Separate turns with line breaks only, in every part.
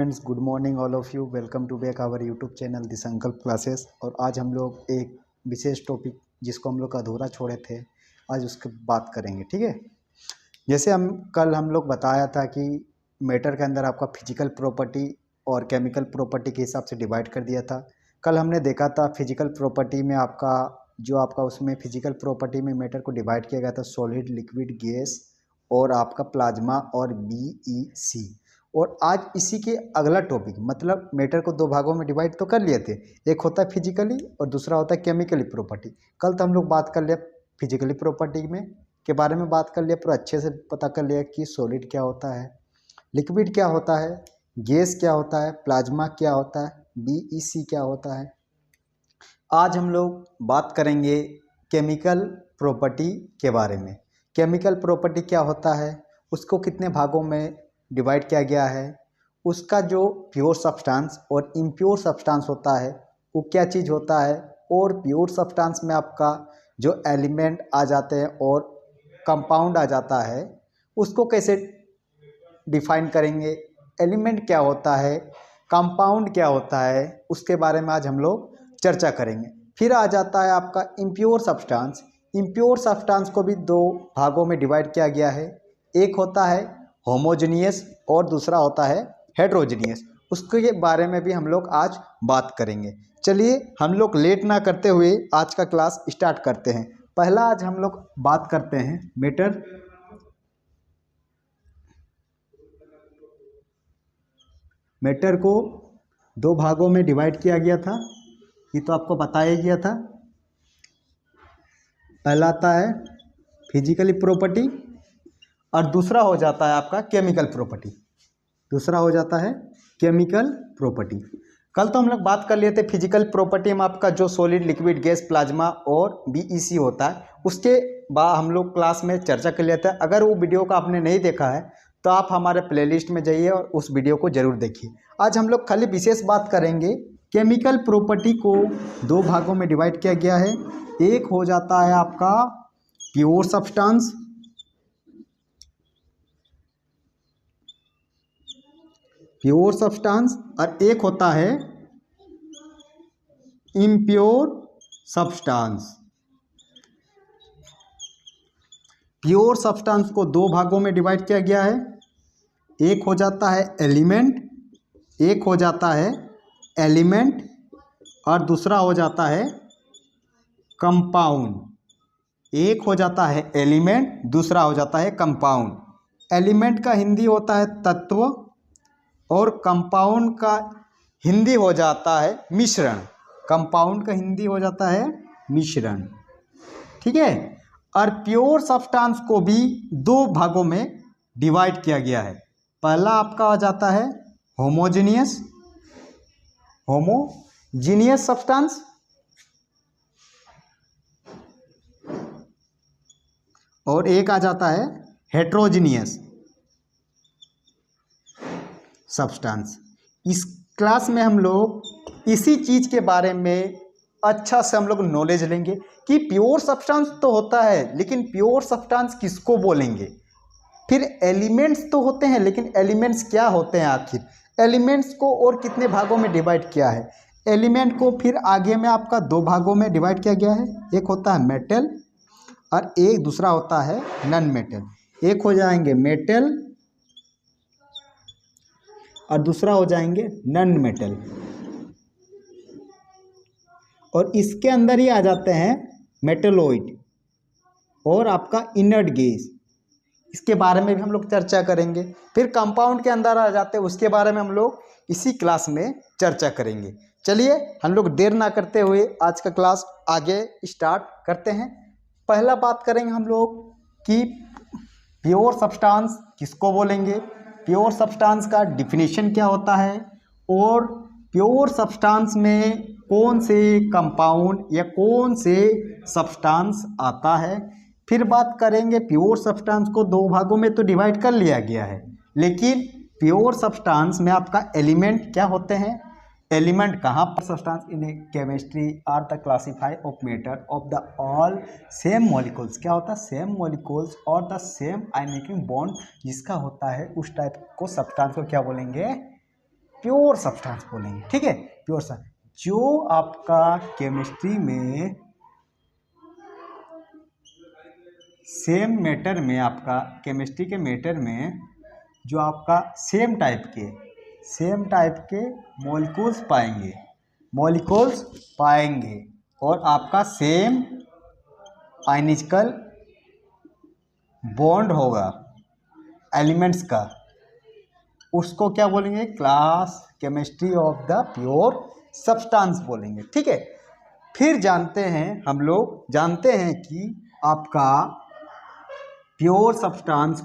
Friends, good morning all of you. Welcome to back our YouTube channel the Sankalp classes. और आज हम लोग एक विशेष टॉपिक जिसको हम लोग अधूरा छोड़े थे, आज उसकी बात करेंगे। ठीक है, जैसे हम लोग बताया था कि मैटर के अंदर आपका फिजिकल प्रॉपर्टी और केमिकल प्रॉपर्टी के हिसाब से डिवाइड कर दिया था। कल हमने देखा था फिजिकल प्रॉपर्टी में आपका उसमें फिजिकल प्रॉपर्टी में मैटर को डिवाइड किया गया था सॉलिड, लिक्विड, गैस और आपका प्लाज्मा और BEC। और आज इसी के अगला टॉपिक, मतलब मैटर को दो भागों में डिवाइड तो कर लिए थे, एक होता है फिजिकली और दूसरा होता है केमिकली प्रॉपर्टी। कल तो हम लोग बात कर लिया फिजिकली प्रॉपर्टी में के बारे में बात कर लिया, पूरा अच्छे से पता कर लिया कि सॉलिड क्या होता है, लिक्विड क्या होता है, गैस क्या होता है, प्लाज्मा क्या होता है, BEC क्या होता है। आज हम लोग बात करेंगे केमिकल प्रॉपर्टी के बारे में। केमिकल प्रॉपर्टी क्या होता है, उसको कितने भागों में डिवाइड किया गया है, उसका जो प्योर सब्सटेंस और इम्प्योर सब्सटेंस होता है वो क्या चीज़ होता है, और प्योर सब्सटेंस में आपका जो एलिमेंट आ जाते हैं और कंपाउंड आ जाता है उसको कैसे डिफाइन करेंगे, एलिमेंट क्या होता है, कंपाउंड क्या होता है, उसके बारे में आज हम लोग चर्चा करेंगे। फिर आ जाता है आपका इम्प्योर सब्सटेंस। इम्प्योर सब्सटेंस को भी दो भागों में डिवाइड किया गया है, एक होता है होमोजेनियस और दूसरा होता है हेट्रोजेनियस। उसके बारे में भी हम लोग आज बात करेंगे। चलिए हम लोग लेट ना करते हुए आज का क्लास स्टार्ट करते हैं। पहला आज हम लोग बात करते हैं मैटर को दो भागों में डिवाइड किया गया था, ये तो आपको बताया गया था। पहला आता है फिजिकली प्रॉपर्टी और दूसरा हो जाता है आपका केमिकल प्रॉपर्टी। कल तो हम लोग बात कर लिए थे फिजिकल प्रॉपर्टी में आपका जो सॉलिड, लिक्विड, गैस, प्लाज्मा और BEC होता है, उसके बाद हम लोग क्लास में चर्चा कर लेते हैं। अगर वो वीडियो को आपने नहीं देखा है तो आप हमारे प्लेलिस्ट में जाइए और उस वीडियो को जरूर देखिए। आज हम लोग खाली विशेष बात करेंगे केमिकल प्रॉपर्टी को दो भागों में डिवाइड किया गया है। एक हो जाता है आपका प्योर सब्सटेंस और एक होता है इम्प्योर सब्सटेंस। प्योर सब्सटेंस को दो भागों में डिवाइड किया गया है, एक हो जाता है एलिमेंट और दूसरा हो जाता है कंपाउंड। एक हो जाता है एलिमेंट, दूसरा हो जाता है कंपाउंड। एलिमेंट का हिंदी होता है तत्व और कंपाउंड का हिंदी हो जाता है मिश्रण। ठीक है, और प्योर सब्सटेंस को भी दो भागों में डिवाइड किया गया है। पहला आपका हो जाता है होमोजेनियस सब्सटेंस और एक आ जाता है हेट्रोजेनियस सब्सटेंस। इस क्लास में हम लोग इसी चीज़ के बारे में अच्छा से हम लोग नॉलेज लेंगे कि प्योर सब्सटेंस तो होता है, लेकिन प्योर सब्सटेंस किसको बोलेंगे। फिर एलिमेंट्स तो होते हैं, लेकिन एलिमेंट्स क्या होते हैं आखिर, एलिमेंट्स को और कितने भागों में डिवाइड किया है। एलिमेंट को फिर आगे में आपका दो भागों में डिवाइड किया गया है, एक होता है मेटल और एक दूसरा होता है नॉन मेटल। एक हो जाएंगे मेटल और दूसरा हो जाएंगे नॉन मेटल। और इसके अंदर ही आ जाते हैं मेटलॉइड और आपका इनर्ट गैस, इसके बारे में भी हम लोग चर्चा करेंगे। फिर कंपाउंड के अंदर आ जाते हैं, उसके बारे में हम लोग इसी क्लास में चर्चा करेंगे। चलिए हम लोग देर ना करते हुए आज का क्लास आगे स्टार्ट करते हैं। पहला बात करेंगे हम लोग कि प्योर सब्सटेंस किसको बोलेंगे, प्योर सब्सटेंस का डिफिनीशन क्या होता है और प्योर सब्सटेंस में कौन से कंपाउंड या कौन से सब्सटेंस आता है। फिर बात करेंगे प्योर सब्सटेंस को दो भागों में तो डिवाइड कर लिया गया है, लेकिन प्योर सब्सटेंस में आपका एलिमेंट क्या होते हैं, एलिमेंट कहाँ पर substance in chemistry are the classify of matter of the all same molecules. क्या होता है, सेम मॉलिक्यूल्स और द सेम आयनिक बॉन्ड जिसका होता है, उस टाइप को सब्सटेंस को क्या बोलेंगे, प्योर सब्सटेंस बोलेंगे, ठीक है। प्योर जो आपका केमिस्ट्री में सेम मैटर में, आपका केमिस्ट्री के मैटर में जो आपका सेम टाइप के मॉलिक्यूल्स पाएंगे और आपका सेम आयनिकल बॉन्ड होगा एलिमेंट्स का, उसको क्या बोलेंगे? Class chemistry of the pure substance बोलेंगे, ठीक है। फिर हम लोग जानते हैं कि आपका प्योर सब्सटेंस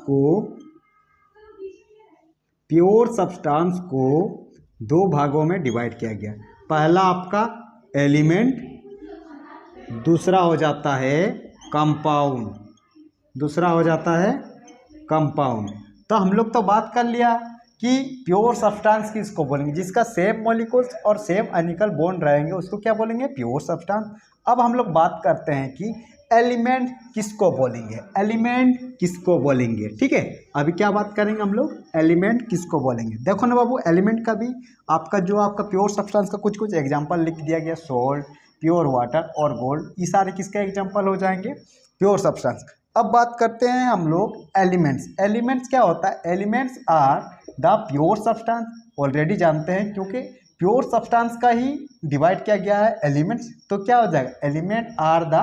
को दो भागों में डिवाइड किया गया। पहला आपका एलिमेंट, दूसरा हो जाता है कंपाउंड। तो हम लोग तो बात कर लिया कि प्योर सब्सटेंस किसको बोलेंगे? जिसका सेम मॉलिक्यूल्स और सेम आयनिकल बॉन्ड रहेंगे उसको क्या बोलेंगे? Pure substance. अब हम लोग बात करते हैं कि एलिमेंट किसको बोलेंगे, ठीक है। अभी क्या बात करेंगे हम लोग? एलिमेंट किसको बोलेंगे। देखो ना बाबू, एलिमेंट का भी आपका प्योर सब्सटेंस का कुछ एग्जांपल लिख दिया गया। सॉल्ट, प्योर वाटर और गोल्ड, ये सारे किसके एग्जांपल हो जाएंगे? Pure substance. अब बात करते हैं हम लोग एलिमेंट्स क्या होता है? Elements are the pure substance, already जानते हैं क्योंकि प्योर सब्सटेंस का ही डिवाइड किया गया है एलिमेंट्स। तो क्या हो जाएगा? Element are the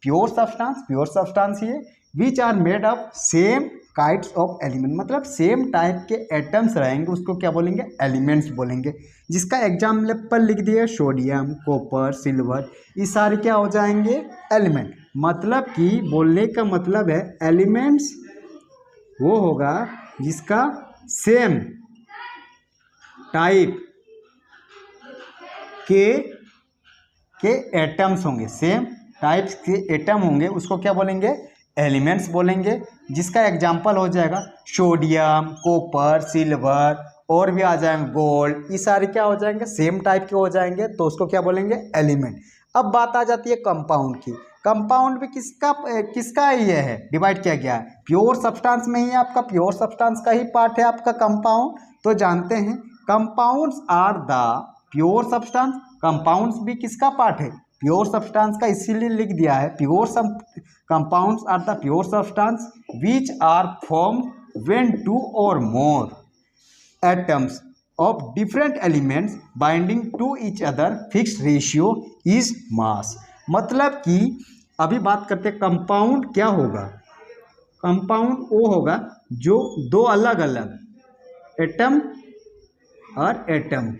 pure substance ही है which are made of same kinds of element, मतलब सेम टाइप के एटम्स रहेंगे, उसको क्या बोलेंगे? एलिमेंट्स बोलेंगे। जिसका एग्जाम्पल लिख दिए, सोडियम, कॉपर, सिल्वर, ये सारे क्या हो जाएंगे? एलिमेंट। मतलब कि बोलने का मतलब है एलिमेंट्स वो होगा जिसका सेम टाइप के एटम्स होंगे, सेम टाइप्स के एटम होंगे, उसको क्या बोलेंगे? एलिमेंट्स बोलेंगे। जिसका एग्जाम्पल हो जाएगा सोडियम, कॉपर, सिल्वर और भी आ जाएंगे गोल्ड, ये सारे क्या हो जाएंगे? सेम टाइप के हो जाएंगे, तो उसको क्या बोलेंगे? एलिमेंट। अब बात आ जाती है कंपाउंड की। कंपाउंड भी किसका ये है? डिवाइड किया गया है प्योर सब्सटेंस में ही है। आपका प्योर सब्सटेंस का ही पार्ट है आपका कंपाउंड। तो जानते हैं compounds are the pure substance. Compounds भी किसका पार्ट है? प्योर सब्सटेंस का, इसीलिए लिख दिया है compounds are the pure substance which are formed when two or more atoms of different elements binding to each other fixed ratio is mass। मतलब कि अभी बात करते हैं कंपाउंड क्या होगा। कंपाउंड वो होगा जो दो अलग अलग एटम और एटम,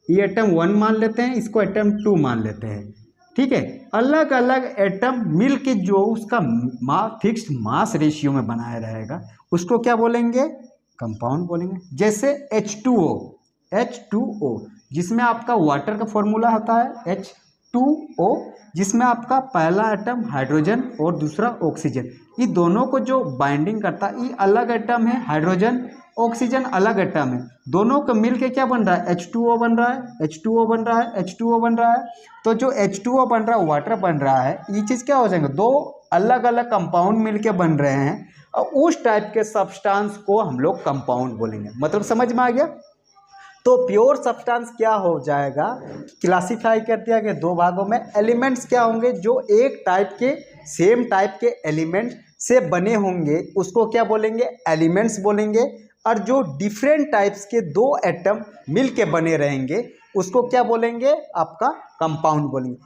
ये एटम 1 मान लेते हैं, इसको एटम 2 मान लेते हैं, ठीक है। अलग अलग एटम मिल के जो उसका फिक्स्ड मास रेशियो में बनाया रहेगा उसको क्या बोलेंगे? कंपाउंड बोलेंगे। जैसे H2O जिसमें आपका वाटर का फॉर्मूला होता है H2O, जिसमें आपका पहला एटम हाइड्रोजन और दूसरा ऑक्सीजन, ये दोनों को जो बाइंडिंग करता है, ये अलग एटम है, हाइड्रोजन ऑक्सीजन अलग एटम है, दोनों को मिलके क्या बन रहा है? H2O बन रहा है। तो जो H2O बन रहा है, वाटर बन रहा है, ये चीज़ क्या हो जाएंगे? दो अलग अलग कंपाउंड मिलके बन रहे हैं और उस टाइप के सब्सटेंस को हम लोग कंपाउंड बोलेंगे। मतलब समझ में आ गया? तो प्योर सब्सटेंस क्या हो जाएगा? क्लासिफाई कर दिया गया दो भागों में। एलिमेंट्स क्या होंगे? जो एक टाइप के सेम टाइप के एलिमेंट से बने होंगे उसको क्या बोलेंगे? एलिमेंट्स बोलेंगे। और जो डिफरेंट टाइप्स के दो एटम मिल के बने रहेंगे उसको क्या बोलेंगे? आपका कंपाउंड बोलेंगे।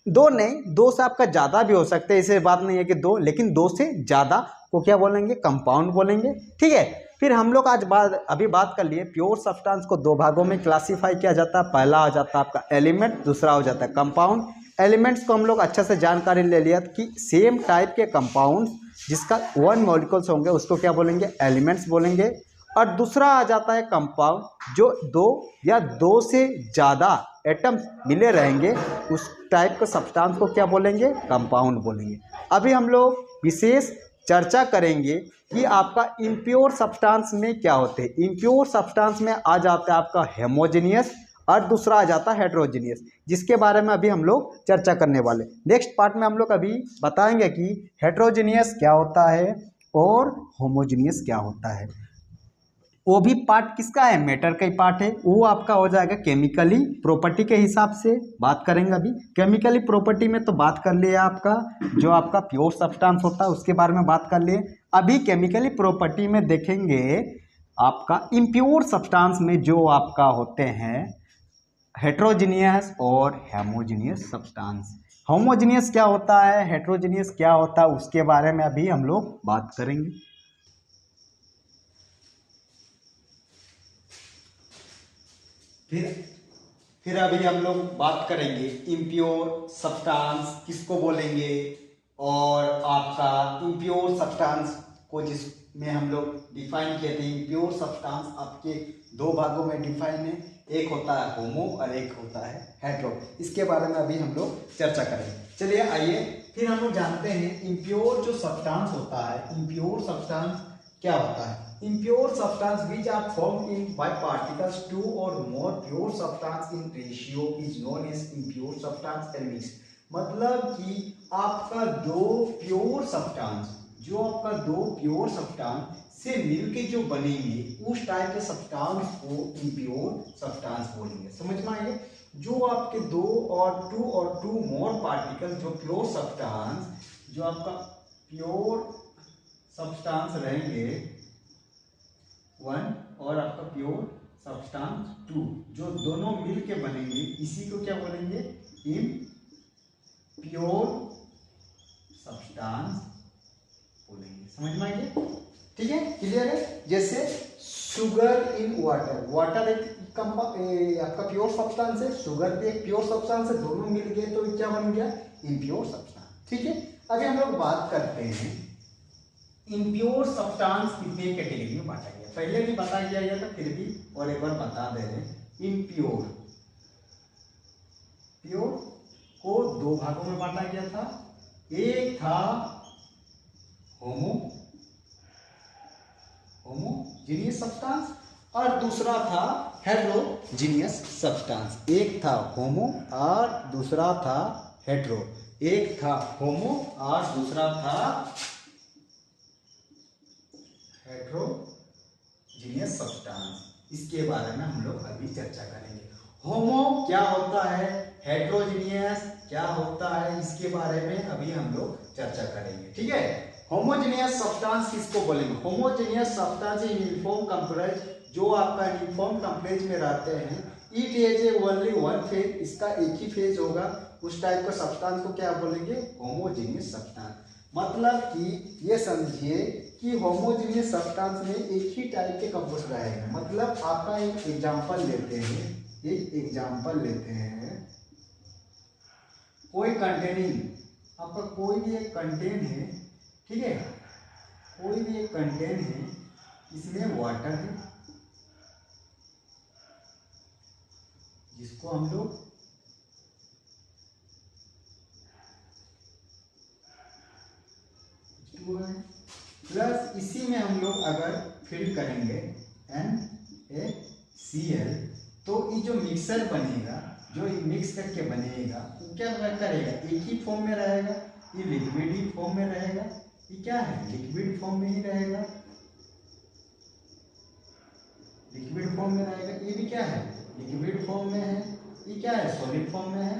दो नहीं, दो से आपका ज़्यादा भी हो सकते हैं, ऐसे बात नहीं है कि दो, लेकिन दो से ज़्यादा को क्या बोलेंगे? कंपाउंड बोलेंगे, ठीक है। फिर हम लोग अभी बात कर लिए प्योर सब्सटेंस को दो भागों में क्लासीफाई किया जाता है। पहला हो जाता है आपका एलिमेंट, दूसरा हो जाता है कंपाउंड। एलिमेंट्स को हम लोग अच्छे से जानकारी ले लिया कि सेम टाइप के कंपाउंड जिसका 1 मॉलिक्यूल्स होंगे उसको क्या बोलेंगे? एलिमेंट्स बोलेंगे। और दूसरा आ जाता है कंपाउंड, जो दो या दो से ज़्यादा एटम मिले रहेंगे, उस टाइप के सब्सटेंस को क्या बोलेंगे? कंपाउंड बोलेंगे। अभी हम लोग विशेष चर्चा करेंगे कि आपका इम्प्योर सब्सटेंस में क्या होते हैं। इम्प्योर सब्सटेंस में आ जाता है आपका हेमोजेनियस और दूसरा आ जाता है हेट्रोजेनियस, जिसके बारे में अभी हम लोग चर्चा करने वाले। नेक्स्ट पार्ट में हम लोग अभी बताएंगे कि हेट्रोजेनियस क्या होता है और होमोजेनियस क्या होता है। वो भी पार्ट किसका है, मैटर का ही पार्ट है। वो आपका हो जाएगा केमिकली प्रॉपर्टी के हिसाब से बात करेंगे। अभी केमिकली प्रॉपर्टी में तो बात कर लिया आपका जो आपका प्योर सब्सटेंस होता है उसके बारे में बात कर लिए। अभी केमिकली प्रॉपर्टी में देखेंगे आपका इम्प्योर सब्सटेंस में जो आपका होते हैं हेट्रोजीनियस और हेमोजीनियस सब्सटेंस। होमोजीनियस क्या होता है, हेट्रोजीनियस क्या होता है, उसके बारे में अभी हम लोग बात करेंगे। फिर अभी हम लोग बात करेंगे इम्प्योर सब्सटेंस किसको बोलेंगे, और आपका इम्प्योर सब्सटेंस को जिसमें हम लोग डिफाइन किए थे। इम्प्योर सब्सटेंस आपके दो भागों में डिफाइन है, एक होता है होमो और एक होता है हेट्रो। इसके बारे में अभी हम लोग चर्चा करेंगे। चलिए आइए फिर हम लोग जानते हैं इम्प्योर जो सब्सटेंस होता है, इम्प्योर सब्सटेंस क्या होता है। Impure substance which are formed in by particles two or more pure substance in ratio is known as impure substance and mixed। मतलब कि आपका दो प्योर सब्सटेंस, जो आपका दो प्योर सब्सटेंस से मिलके जो बनेंगे उस टाइप के सब्सटेंस को इम्प्योर सब्सटेंस बोलेंगे। समझ में आइए, जो आपके दो और टू मोर पार्टिकल जो प्योर सब्सटेंस, जो आपका प्योर सब्सटेंस रहेंगे वन और आपका प्योर सब्सटेंस टू, जो दोनों मिलके बनेंगे इसी को क्या बोलेंगे, इम्प्योर सब्सटेंस बोलेंगे। समझ में आइए, ठीक है, क्लियर है। जैसे शुगर इन वाटर, वाटर एक आपका प्योर सब्सटेंस है, शुगर भी एक प्योर सब्सटेंस है, दोनों मिल गए तो क्या बन गया, इम्प्योर सब्सटेंस। ठीक है, अभी हम लोग बात करते हैं इम्प्योर सब्सटेंस कितने कैटेगरी में बांटा गया। पहले भी बता दिया गया था, फिर भी और एक बार बता दे रहे हैं। इम्प्योर प्योर को दो भागों में बांटा गया था, एक था होमोजीनियस सब्सटेंस और दूसरा था हेट्रोजीनियस सब्सटेंस। एक था होमो और दूसरा था हेट्रो, एक था होमो और दूसरा था हेट्रोजीनियस सब्सटेंस। इसके बारे में हम लोग अभी चर्चा करेंगे। होमो क्या होता है, हेट्रोजीनियस क्या होता है, इसके बारे में अभी हम लोग चर्चा करेंगे। ठीक है, होमोजीनियस सब्सटेंस किसको बोलेंगे, homogeneous substance in uniform complex, जो आपका यूनिफॉर्म कंप्लेक्स में रहते हैं। It is A only one phase, इसका एक ही फेज होगा, उस टाइप का सब्सटेंस को क्या बोलेंगे, होमोजीनियस सब्सटेंस। मतलब कि ये समझिए कि होमोजीनियस सब्सटेंस में एक ही टाइप के कंपोस्ट रहेगा। मतलब आपका एक एग्जांपल लेते हैं, एक एग्जांपल लेते हैं, कोई कंटेनिंग, आपका कोई भी एक कंटेन है, ठीक है, कोई भी एक कंटेन है, इसमें वाटर है जिसको हम लोग प्लस इसी में हम लोग अगर फिल करेंगे NaCl, तो ये जो मिक्सर बनेगा, जो ये मिक्स करके बनेगा वो क्या करेगा, एक ही फॉर्म में रहेगा, ये लिक्विड ही फॉर्म में रहेगा, ये क्या है, लिक्विड फॉर्म में ही रहेगा, लिक्विड फॉर्म में रहेगा। ये भी क्या है, लिक्विड फॉर्म में है, ये क्या है, सॉलिड फॉर्म में है,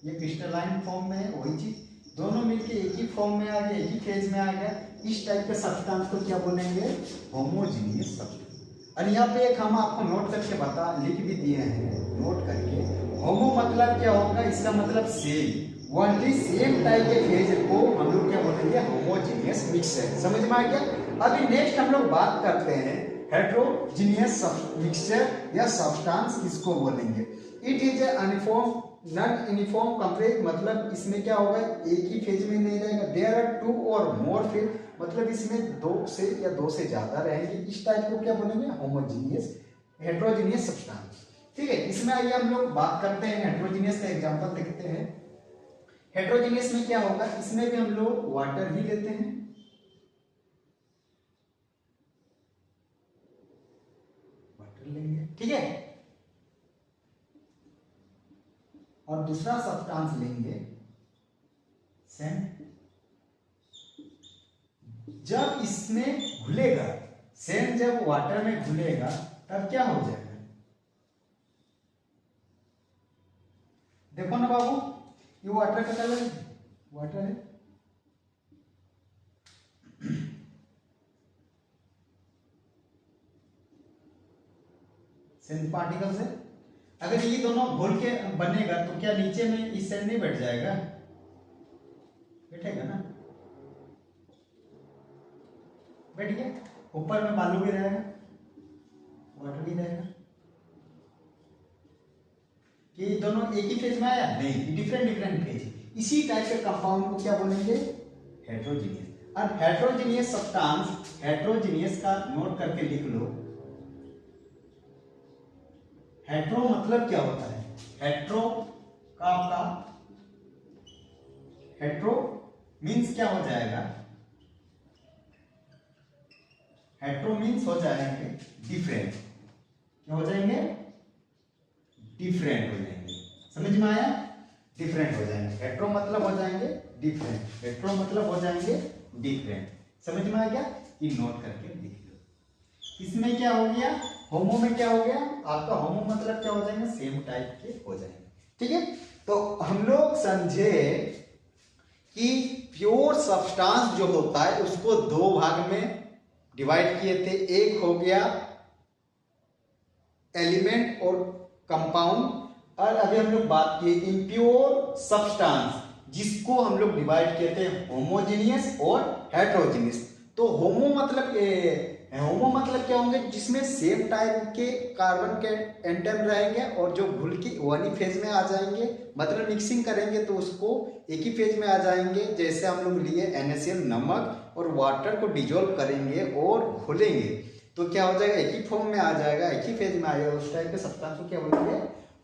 ये क्रिस्टलाइन फॉर्म में है। वही चीज दोनों मिलके एक ही फॉर्म में आ गया, एक ही फेज में आ गया, इस टाइप के सब्सटेंस को क्या बोलेंगे, होमोजीनियस सब्सटेंस। और यहाँ पे एक हम आपको नोट करके लिख भी दिए हैं, नोट करके। होमो मतलब क्या होगा, इसका मतलब सेम, ओनली सेम टाइप के फेज को हम लोग क्या बोलेंगे, होमोजीनियस मिक्सचर। समझ में आ गया। अभी नेक्स्ट हम लोग बात करते हैं हेट्रोजीनियस मिक्सचर या सब्सटेंस किसको बोलेंगे। It is a uniform non uniform complex, मतलब इसमें क्या होगा, एक ही फेज में नहीं रहेगा। There are to or more phase, मतलब इसमें दो से या दो से ज्यादा रहेंगे, इस टाइप को क्या बोलेंगे, होमोजीनियस हेट्रोजीनियस सब्सटेंस। ठीक है, इसमें आइए हम लोग बात करते हैं, हेट्रोजीनियस का एग्जांपल देखते हैं। हेट्रोजीनियस में क्या होगा, इसमें भी हम लोग वाटर ही लेते हैं, वाटर लेंगे, ठीक है, और दूसरा सब्सटेंस लेंगे सैंड। जब इसमें घुलेगा सेम जब वाटर में घुलेगा तब क्या हो जाएगा, देखो ना बाबू, ये वाटर का कलर वाटर है, सेम पार्टिकल्स है। अगर ये दोनों घोल के बनेगा तो क्या नीचे में इस साइड नहीं बैठ जाएगा, बैठेगा ना, बैठ गया। ऊपर में बालू भी रहेगा, वाटर भी रहेगा। ये दोनों एक ही फेज में आया नहीं, डिफरेंट डिफरेंट फेज। इसी टाइप के कंपाउंड को क्या बोलेंगे, हेट्रोजीनियस। और हेट्रोजीनियस सब्सटेंस, हेट्रोजीनियस का नोट करके लिख लो। हेट्रो मतलब क्या होता है, हेट्रो का आपका हेट्रो मीन्स क्या हो जाएगा, हेट्रो मीन्स हो जाएंगे डिफरेंट, क्या हो जाएंगे, डिफरेंट हो जाएंगे। समझ में आया, डिफरेंट हो जाएंगे। हेट्रो मतलब हो जाएंगे डिफरेंट, हेट्रो मतलब हो जाएंगे डिफरेंट। समझ में आ गया, ये नोट करके लिख लो। इसमें क्या हो गया, होमो में क्या हो गया आपका, होमो मतलब क्या हो जाएंगे, सेम टाइप के हो जाएंगे। ठीक है, तो हम लोग समझे कि प्योर सब्सटेंस जो होता है उसको दो भाग में डिवाइड किए थे। एक हो गया एलिमेंट और कंपाउंड, और अभी हम लोग बात किए इम्प्योर सब्सटेंस, जिसको हम लोग डिवाइड किए थे होमोजेनियस और हेट्रोजेनियस। तो होमो मतलब क्या होंगे, जिसमें सेम टाइप के कार्बन के एटम रहेंगे और जो घुल के वन ही फेज में आ जाएंगे, मतलब मिक्सिंग करेंगे तो उसको एक ही फेज में आ जाएंगे। जैसे हम लोग लिए NaCl नमक और वाटर को डिजोल्व करेंगे और घुलेंगे तो क्या हो जाएगा, एक ही फॉर्म में आ जाएगा, एक ही फेज में आ जाएगा। उस टाइप के सब्सटेंस को क्या बोलेंगे,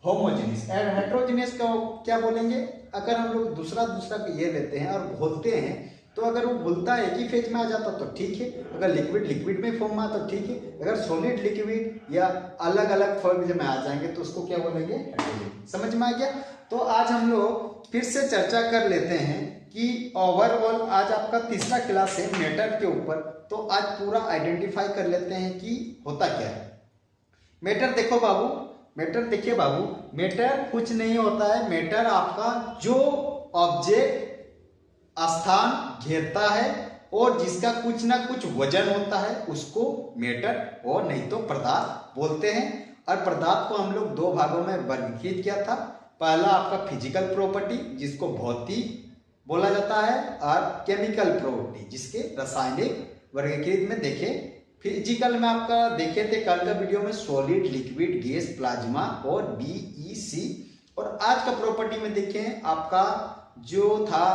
होमोजेनियस। और हेट्रोजेनियस को क्या बोलेंगे, अगर हम लोग दूसरा ये लेते हैं और घोलते हैं तो अगर वो घुलता है एक ही फेज में आ जाता तो ठीक है, अगर लिक्विड में फॉर्म में तो ठीक है, अगर सॉलिड लिक्विड या अलग अलग फॉर्म में आ जाएंगे तो उसको क्या बोलेंगे, हेट्रोजेनियस। समझ में आ गया। तो आज हम लोग फिर से चर्चा कर लेते हैं कि ओवरऑल आज आपका तीसरा क्लास है मैटर के ऊपर। तो आज पूरा आइडेंटिफाई कर लेते हैं कि होता क्या है मैटर। देखो बाबू, मैटर देखिए बाबू, मैटर कुछ नहीं होता है। मैटर आपका जो ऑब्जेक्ट स्थान घेरता है और जिसका कुछ ना कुछ वजन होता है उसको मैटर और नहीं तो पदार्थ बोलते हैं। और पदार्थ को हम लोग दो भागों में वर्गीकृत किया था। पहला आपका फिजिकल प्रॉपर्टी जिसको भौतिक बोला जाता है, और केमिकल प्रॉपर्टी जिसके रासायनिक वर्गीकृत में देखे। फिजिकल में आपका देखे थे कल का वीडियो में सॉलिड, लिक्विड, गैस, प्लाज्मा और BEC। और आज का प्रॉपर्टी में देखें आपका जो था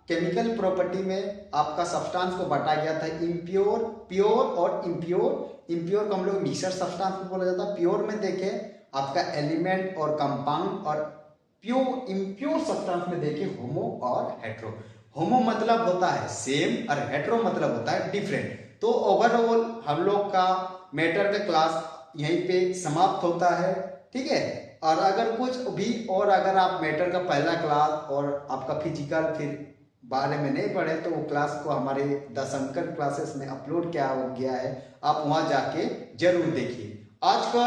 केमिकल प्रॉपर्टी में आपका सब्सटेंस को बांटा गया था इम्प्योर, प्योर और इम्प्योर। इम्प्योर को हम लोग मिक्सर सब्सटेंस में बोला जाता है। प्योर में देखें आपका एलिमेंट और कंपाउंड, और इम्प्योर सब्सटेंस में देखें होमो और हेट्रो। होमो मतलब होता है सेम और हेट्रो मतलब होता है डिफरेंट। तो ओवरऑल हम लोग का मैटर का क्लास यहीं पे समाप्त होता है। ठीक है, और अगर कुछ भी और अगर आप मैटर का पहला क्लास और आपका फिजिकल फिर बारे में नहीं पढ़े तो वो क्लास को हमारे द शंकर क्लासेस में अपलोड किया हो गया है, आप वहां जाके जरूर देखिए। आज का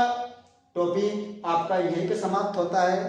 टॉपिक आपका यहीं पे समाप्त होता है।